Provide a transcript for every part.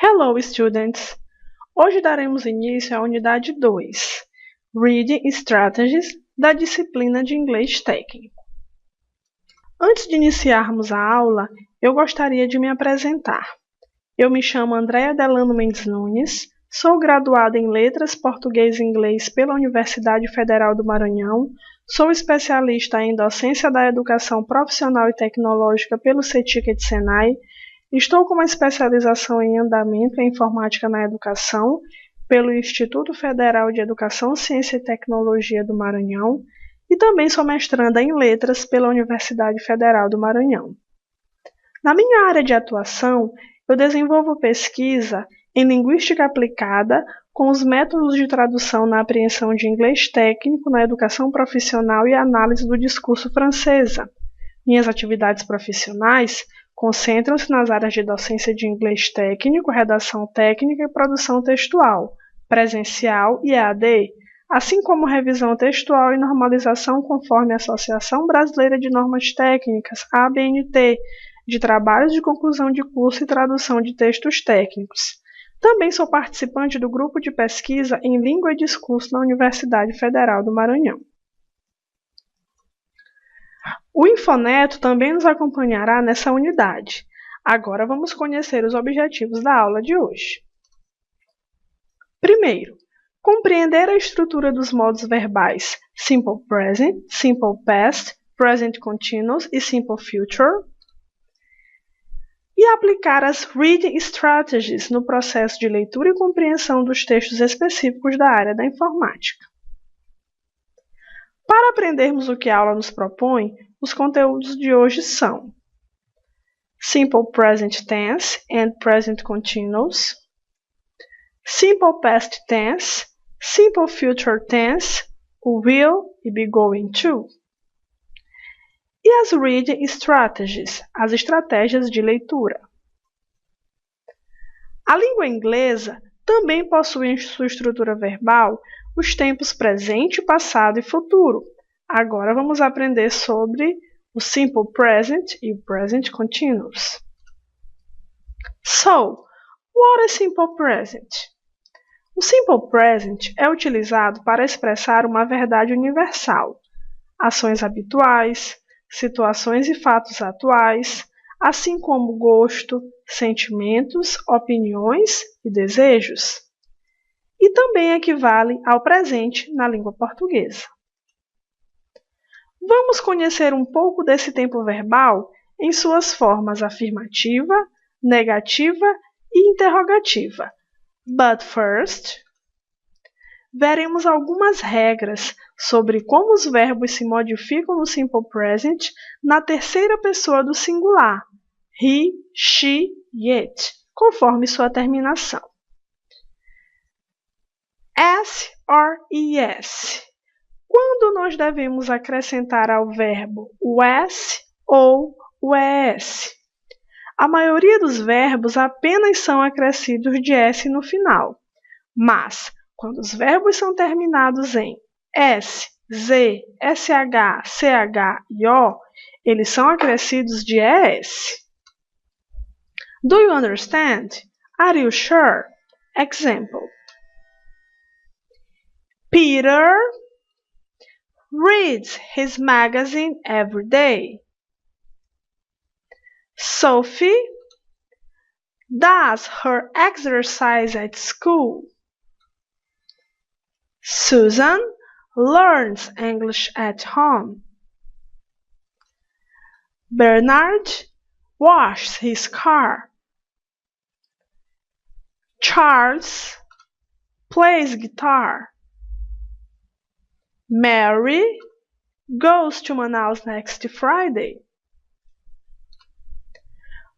Hello, students! Hoje daremos início à unidade 2, Reading Strategies, da disciplina de Inglês Técnico. Antes de iniciarmos a aula, eu gostaria de me apresentar. Eu me chamo Andréa Delano Mendes Nunes, sou graduada em Letras Português e Inglês pela Universidade Federal do Maranhão, sou especialista em Docência da Educação Profissional e Tecnológica pelo CETIC-Senai. Estou com uma especialização em Andamento e Informática na Educação pelo Instituto Federal de Educação, Ciência e Tecnologia do Maranhão e também sou mestranda em Letras pela Universidade Federal do Maranhão. Na minha área de atuação, eu desenvolvo pesquisa em Linguística Aplicada com os métodos de tradução na apreensão de inglês técnico na educação profissional e análise do discurso francesa. Minhas atividades profissionais concentram-se nas áreas de docência de inglês técnico, redação técnica e produção textual, presencial e EAD, assim como revisão textual e normalização conforme a Associação Brasileira de Normas Técnicas, ABNT, de trabalhos de conclusão de curso e tradução de textos técnicos. Também sou participante do grupo de pesquisa em Língua e Discurso na Universidade Federal do Maranhão. O Infoneto também nos acompanhará nessa unidade. Agora vamos conhecer os objetivos da aula de hoje. Primeiro, compreender a estrutura dos modos verbais Simple Present, Simple Past, Present Continuous e Simple Future. E aplicar as Reading Strategies no processo de leitura e compreensão dos textos específicos da área da informática. Para aprendermos o que a aula nos propõe, os conteúdos de hoje são Simple Present Tense and Present Continuous, Simple Past Tense, Simple Future Tense, Will e Be Going To. E as Reading Strategies, as estratégias de leitura. A língua inglesa também possui em sua estrutura verbal os tempos presente, passado e futuro. Agora vamos aprender sobre o Simple Present e o Present Continuous. So, what is Simple Present? O Simple Present é utilizado para expressar uma verdade universal, ações habituais, situações e fatos atuais, assim como gosto, sentimentos, opiniões e desejos. E também equivale ao presente na língua portuguesa. Vamos conhecer um pouco desse tempo verbal em suas formas afirmativa, negativa e interrogativa. But first, veremos algumas regras sobre como os verbos se modificam no Simple Present na terceira pessoa do singular, he, she e it, conforme sua terminação. S or es. Quando nós devemos acrescentar ao verbo o s ou o es? A maioria dos verbos apenas são acrescidos de s no final, mas quando os verbos são terminados em s, z, sh, ch e o, eles são acrescidos de es. Do you understand? Are you sure? Example. Peter reads his magazine every day. Sophie does her exercise at school. Susan learns English at home. Bernard washes his car. Charles plays guitar. Mary goes to Manaus next Friday.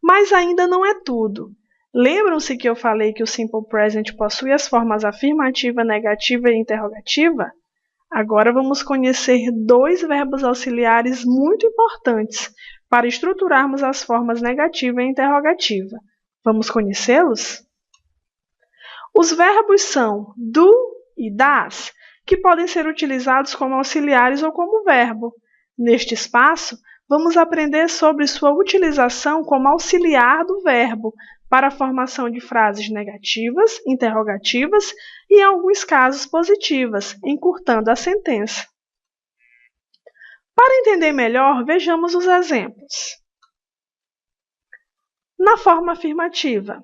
Mas ainda não é tudo. Lembram-se que eu falei que o Simple Present possui as formas afirmativa, negativa e interrogativa? Agora vamos conhecer dois verbos auxiliares muito importantes para estruturarmos as formas negativa e interrogativa. Vamos conhecê-los? Os verbos são do e das, que podem ser utilizados como auxiliares ou como verbo. Neste espaço, vamos aprender sobre sua utilização como auxiliar do verbo, para a formação de frases negativas, interrogativas e, em alguns casos, positivas, encurtando a sentença. Para entender melhor, vejamos os exemplos. Na forma afirmativa,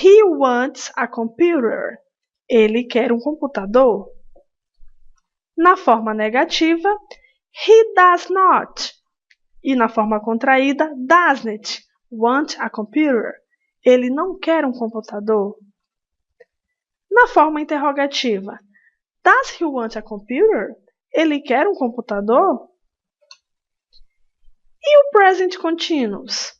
he wants a computer. Ele quer um computador. Na forma negativa, he does not. E na forma contraída, doesn't want a computer. Ele não quer um computador. Na forma interrogativa, does he want a computer? Ele quer um computador? E o present continuous?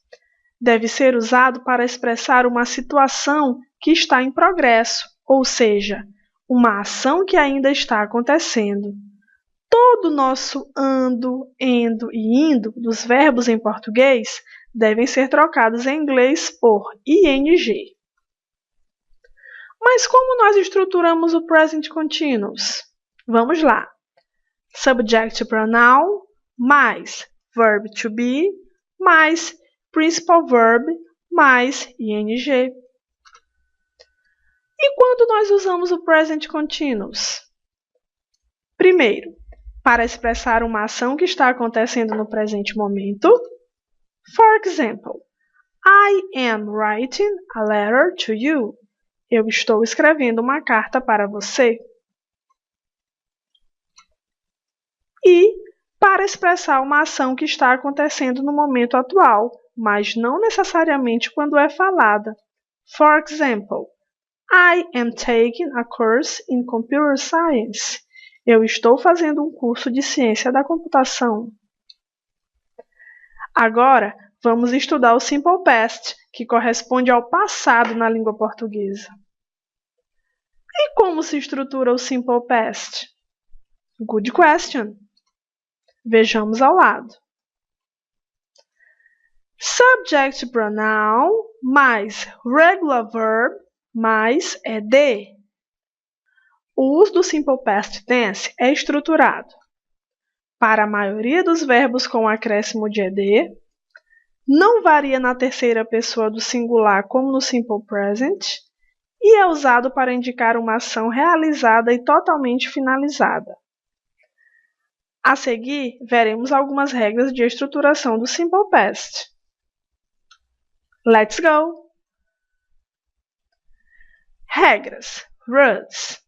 Deve ser usado para expressar uma situação que está em progresso, ou seja, uma ação que ainda está acontecendo. Todo o nosso ando, endo e indo dos verbos em português devem ser trocados em inglês por ing. Mas como nós estruturamos o present continuous? Vamos lá. Subject pronoun mais verb to be mais principal verb mais ing. E quando nós usamos o present continuous? Primeiro, para expressar uma ação que está acontecendo no presente momento. For example, I am writing a letter to you. Eu estou escrevendo uma carta para você. E para expressar uma ação que está acontecendo no momento atual, mas não necessariamente quando é falada. For example, I am taking a course in computer science. Eu estou fazendo um curso de ciência da computação. Agora, vamos estudar o Simple Past, que corresponde ao passado na língua portuguesa. E como se estrutura o Simple Past? Good question. Vejamos ao lado. Subject pronoun mais regular verb mais ed. O uso do Simple Past Tense é estruturado para a maioria dos verbos com acréscimo de ed, não varia na terceira pessoa do singular como no Simple Present e é usado para indicar uma ação realizada e totalmente finalizada. A seguir, veremos algumas regras de estruturação do Simple Past. Let's go! Regras. Rules.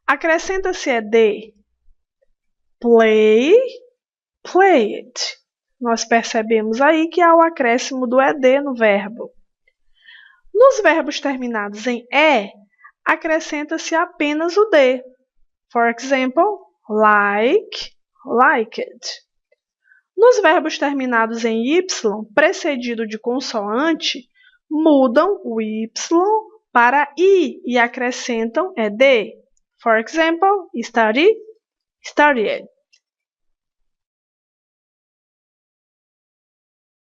Acrescenta-se ed. Play, played. Nós percebemos aí que há o acréscimo do ed no verbo. Nos verbos terminados em e, acrescenta-se apenas o d. For example, like, liked. Nos verbos terminados em y, precedido de consoante, mudam o y para i e acrescentam ed. For example, study, studied.